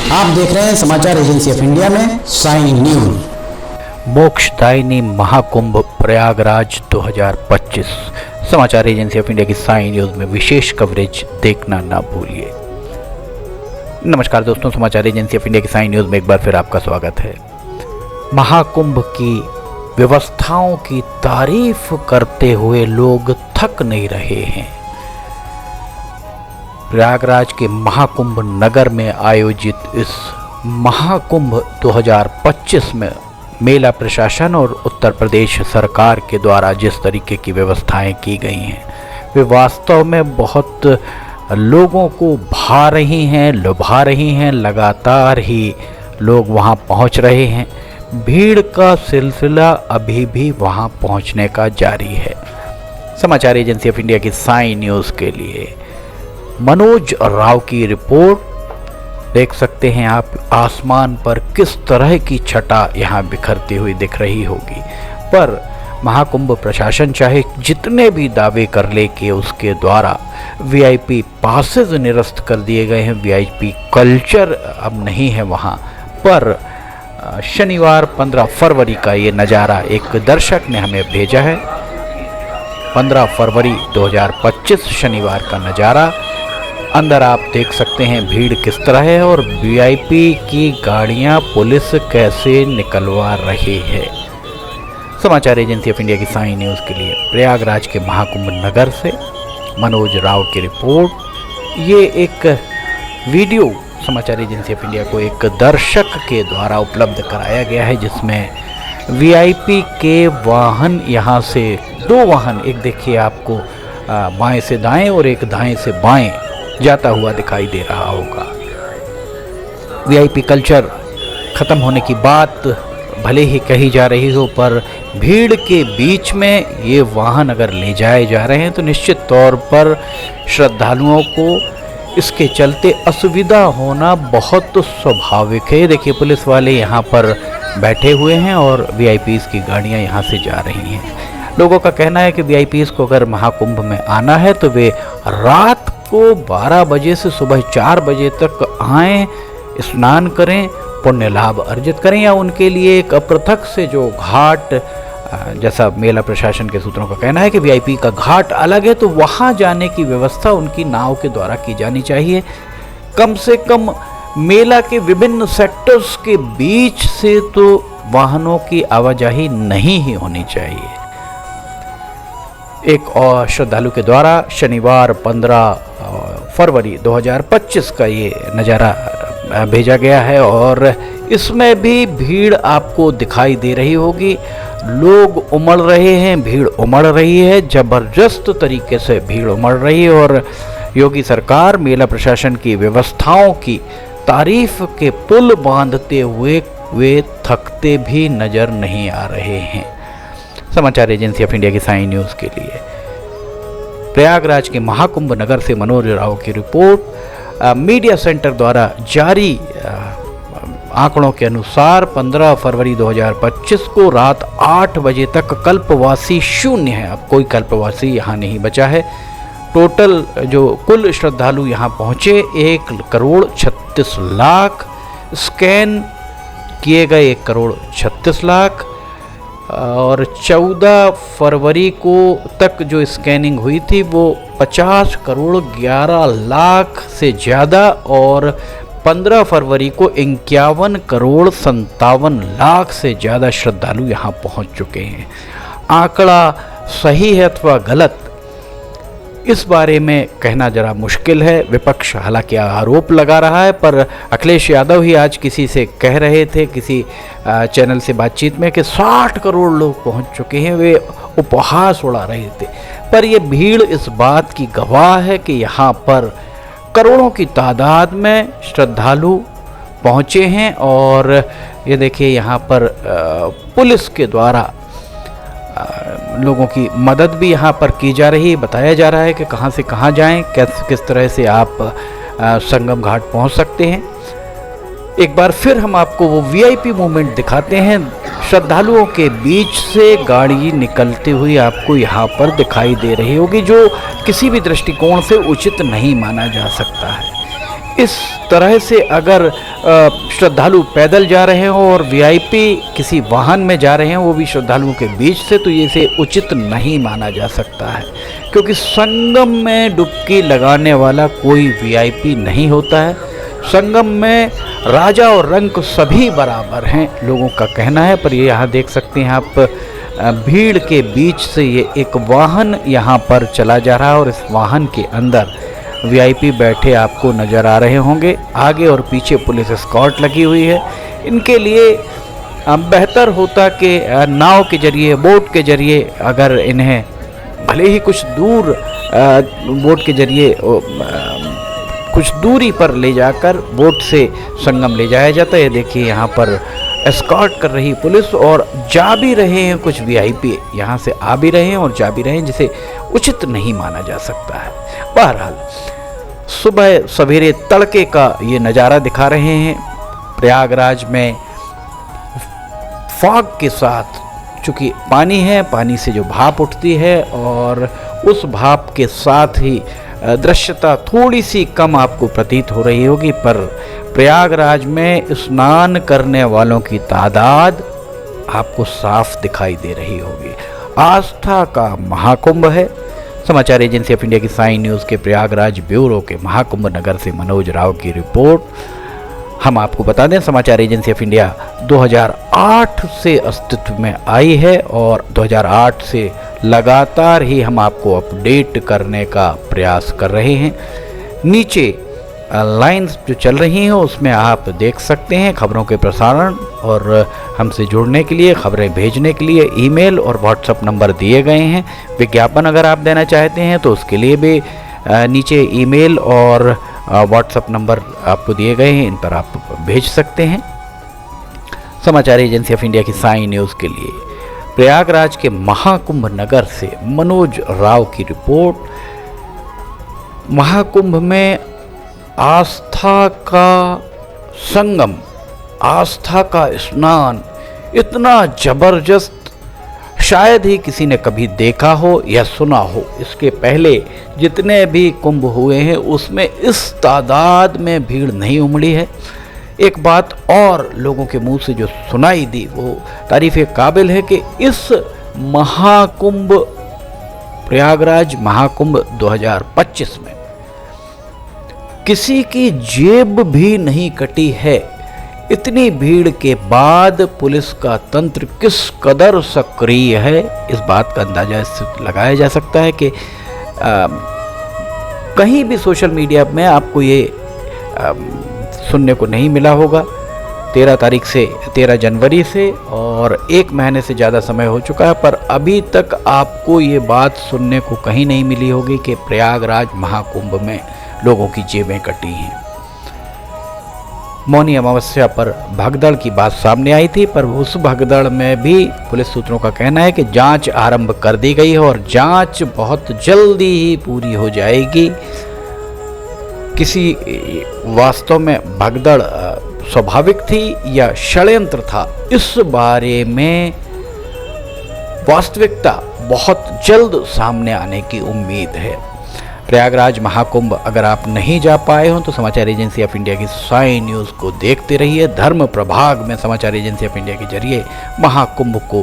आप देख रहे हैं समाचार एजेंसी ऑफ इंडिया में साइन न्यूज। मोक्षदायिनी महाकुंभ प्रयागराज 2025 समाचार एजेंसी ऑफ इंडिया की साइन न्यूज में विशेष कवरेज देखना ना भूलिए। नमस्कार दोस्तों, समाचार एजेंसी ऑफ इंडिया की साइन न्यूज में एक बार फिर आपका स्वागत है। महाकुंभ की व्यवस्थाओं की तारीफ करते हुए लोग थक नहीं रहे हैं। प्रयागराज के महाकुंभ नगर में आयोजित इस महाकुंभ 2025 में मेला प्रशासन और उत्तर प्रदेश सरकार के द्वारा जिस तरीके की व्यवस्थाएं की गई हैं वे वास्तव में बहुत लोगों को भा रही हैं, लुभा रही हैं। लगातार ही लोग वहां पहुंच रहे हैं। भीड़ का सिलसिला अभी भी वहां पहुंचने का जारी है। समाचार एजेंसी ऑफ इंडिया की साइन न्यूज़ के लिए मनोज राव की रिपोर्ट देख सकते हैं आप। आसमान पर किस तरह की छटा यहाँ बिखरती हुई दिख रही होगी, पर महाकुंभ प्रशासन चाहे जितने भी दावे कर ले कि उसके द्वारा वीआईपी पासेज निरस्त कर दिए गए हैं, वीआईपी कल्चर अब नहीं है वहाँ पर। शनिवार 15 फरवरी का ये नज़ारा एक दर्शक ने हमें भेजा है। 15 फरवरी 2025 शनिवार का नज़ारा। अंदर आप देख सकते हैं भीड़ किस तरह है और वीआईपी की गाड़ियां पुलिस कैसे निकलवा रही है। समाचार एजेंसी ऑफ इंडिया की साइन न्यूज़ के लिए प्रयागराज के महाकुंभ नगर से मनोज राव की रिपोर्ट। ये एक वीडियो समाचार एजेंसी ऑफ इंडिया को एक दर्शक के द्वारा उपलब्ध कराया गया है, जिसमें वीआईपी के वाहन यहाँ से दो वाहन, एक देखिए आपको बाएं से दाएं और एक दाएं से बाएं जाता हुआ दिखाई दे रहा होगा। वीआईपी कल्चर ख़त्म होने की बात भले ही कही जा रही हो, पर भीड़ के बीच में ये वाहन अगर ले जाए जा रहे हैं तो निश्चित तौर पर श्रद्धालुओं को इसके चलते असुविधा होना बहुत स्वाभाविक है। देखिए पुलिस वाले यहाँ पर बैठे हुए हैं और वीआईपीज़ की गाड़ियाँ यहाँ से जा रही हैं। लोगों का कहना है कि वीआईपीज़ को अगर महाकुंभ में आना है तो वे रात को 12 बजे से सुबह 4 बजे तक आएँ, स्नान करें, पुण्य लाभ अर्जित करें, या उनके लिए एक अपृथक से जो घाट, जैसा मेला प्रशासन के सूत्रों का कहना है कि वीआईपी का घाट अलग है, तो वहाँ जाने की व्यवस्था उनकी नाव के द्वारा की जानी चाहिए। कम से कम मेला के विभिन्न सेक्टर्स के बीच से तो वाहनों की आवाजाही नहीं ही होनी चाहिए। एक और श्रद्धालु के द्वारा शनिवार 15 फरवरी 2025 का ये नज़ारा भेजा गया है और इसमें भी भीड़ आपको दिखाई दे रही होगी। लोग उमड़ रहे हैं, भीड़ उमड़ रही है, ज़बरदस्त तरीके से भीड़ उमड़ रही है और योगी सरकार मेला प्रशासन की व्यवस्थाओं की तारीफ के पुल बांधते हुए वे थकते भी नज़र नहीं आ रहे हैं। समाचार एजेंसी ऑफ इंडिया की साइन न्यूज़ के लिए प्रयागराज के महाकुंभ नगर से मनोज राव की रिपोर्ट। मीडिया सेंटर द्वारा जारी आंकड़ों के अनुसार 15 फरवरी 2025 को रात 8 बजे तक कल्पवासी शून्य है। अब कोई कल्पवासी यहाँ नहीं बचा है। टोटल जो कुल श्रद्धालु यहाँ पहुँचे 1,36,00,000, स्कैन किए गए 1,36,00,000 और 14 फरवरी को तक जो स्कैनिंग हुई थी वो 50,11,00,000 से ज़्यादा और 15 फरवरी को 51,57,00,000 से ज़्यादा श्रद्धालु यहाँ पहुँच चुके हैं। आंकड़ा सही है अथवा गलत, इस बारे में कहना जरा मुश्किल है। विपक्ष हालांकि आरोप लगा रहा है, पर अखिलेश यादव ही आज किसी से कह रहे थे, किसी चैनल से बातचीत में, कि 60 करोड़ लोग पहुंच चुके हैं। वे उपहास उड़ा रहे थे, पर ये भीड़ इस बात की गवाह है कि यहाँ पर करोड़ों की तादाद में श्रद्धालु पहुँचे हैं। और ये देखिए यहाँ पर पुलिस के द्वारा लोगों की मदद भी यहाँ पर की जा रही है। बताया जा रहा है कि कहाँ से कहाँ जाएं, किस तरह से आप संगम घाट पहुँच सकते हैं। एक बार फिर हम आपको वो वीआईपी मूवमेंट दिखाते हैं। श्रद्धालुओं के बीच से गाड़ी निकलती हुई आपको यहाँ पर दिखाई दे रही होगी, जो किसी भी दृष्टिकोण से उचित नहीं माना जा सकता है। इस तरह से अगर श्रद्धालु पैदल जा रहे हों और वीआईपी किसी वाहन में जा रहे हैं, वो भी श्रद्धालुओं के बीच से, तो इसे उचित नहीं माना जा सकता है, क्योंकि संगम में डुबकी लगाने वाला कोई वीआईपी नहीं होता है। संगम में राजा और रंक सभी बराबर हैं, लोगों का कहना है। पर ये यहाँ देख सकते हैं आप, भीड़ के बीच से ये एक वाहन यहाँ पर चला जा रहा है और इस वाहन के अंदर वीआईपी बैठे आपको नज़र आ रहे होंगे। आगे और पीछे पुलिस एस्कॉर्ट लगी हुई है। इनके लिए बेहतर होता कि नाव के जरिए, बोट के जरिए, अगर इन्हें भले ही कुछ दूर बोट के जरिए कुछ दूरी पर ले जाकर बोट से संगम ले जाया जाता है। देखिए यहाँ पर एस्कॉर्ट कर रही पुलिस, और जा भी रहे हैं कुछ वीआईपी, यहाँ से आ भी रहे हैं और जा भी रहे हैं, जिसे उचित नहीं माना जा सकता है। बहरहाल सुबह सवेरे तड़के का ये नज़ारा दिखा रहे हैं। प्रयागराज में फॉग के साथ, चूँकि पानी है, पानी से जो भाप उठती है और उस भाप के साथ ही दृश्यता थोड़ी सी कम आपको प्रतीत हो रही होगी, पर प्रयागराज में स्नान करने वालों की तादाद आपको साफ दिखाई दे रही होगी। आस्था का महाकुंभ है। समाचार एजेंसी ऑफ इंडिया की साइन न्यूज़ के प्रयागराज ब्यूरो के महाकुंभ नगर से मनोज राव की रिपोर्ट। हम आपको बता दें, समाचार एजेंसी ऑफ इंडिया 2008 से अस्तित्व में आई है और 2008 से लगातार ही हम आपको अपडेट करने का प्रयास कर रहे हैं। नीचे लाइंस जो चल रही हैं उसमें आप देख सकते हैं खबरों के प्रसारण, और हमसे जुड़ने के लिए, खबरें भेजने के लिए ईमेल और व्हाट्सएप नंबर दिए गए हैं। विज्ञापन अगर आप देना चाहते हैं तो उसके लिए भी नीचे ईमेल और व्हाट्सएप नंबर आपको दिए गए हैं, इन पर आप भेज सकते हैं। समाचार एजेंसी ऑफ इंडिया की साइन न्यूज़ के लिए प्रयागराज के महाकुंभ नगर से मनोज राव की रिपोर्ट। महाकुंभ में आस्था का संगम, आस्था का स्नान इतना जबरदस्त शायद ही किसी ने कभी देखा हो या सुना हो। इसके पहले जितने भी कुंभ हुए हैं उसमें इस तादाद में भीड़ नहीं उमड़ी है। एक बात और लोगों के मुंह से जो सुनाई दी वो तारीफ़ काबिल है कि इस महाकुंभ, प्रयागराज महाकुंभ 2025 में किसी की जेब भी नहीं कटी है। इतनी भीड़ के बाद पुलिस का तंत्र किस कदर सक्रिय है, इस बात का अंदाजा इससे लगाया जा सकता है कि कहीं भी सोशल मीडिया में आपको ये सुनने को नहीं मिला होगा। 13 जनवरी से और 1 महीने से ज़्यादा समय हो चुका है, पर अभी तक आपको ये बात सुनने को कहीं नहीं मिली होगी कि प्रयागराज महाकुंभ में लोगों की जेबें कटी हैं। मौनी अमावस्या पर भगदड़ की बात सामने आई थी, पर उस भगदड़ में भी पुलिस सूत्रों का कहना है कि जांच आरंभ कर दी गई है और जांच बहुत जल्दी ही पूरी हो जाएगी। किसी वास्तव में भगदड़ स्वाभाविक थी या षड्यंत्र था, इस बारे में वास्तविकता बहुत जल्द सामने आने की उम्मीद है। प्रयागराज महाकुंभ अगर आप नहीं जा पाए हों तो समाचार एजेंसी ऑफ इंडिया की साइन न्यूज़ को देखते रहिए। धर्म प्रभाग में समाचार एजेंसी ऑफ इंडिया के जरिए महाकुंभ को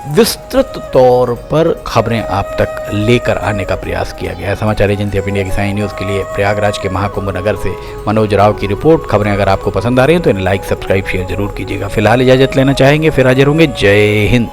विस्तृत तौर पर खबरें आप तक लेकर आने का प्रयास किया गया है। समाचार एजेंसी ऑफ इंडिया की साइन न्यूज़ के लिए प्रयागराज के महाकुंभ नगर से मनोज राव की रिपोर्ट। खबरें अगर आपको पसंद आ रही हैं तो इन्हें लाइक, सब्सक्राइब, शेयर जरूर कीजिएगा। फिलहाल इजाज़त लेना चाहेंगे, फिर हाजिर होंगे। जय हिंद।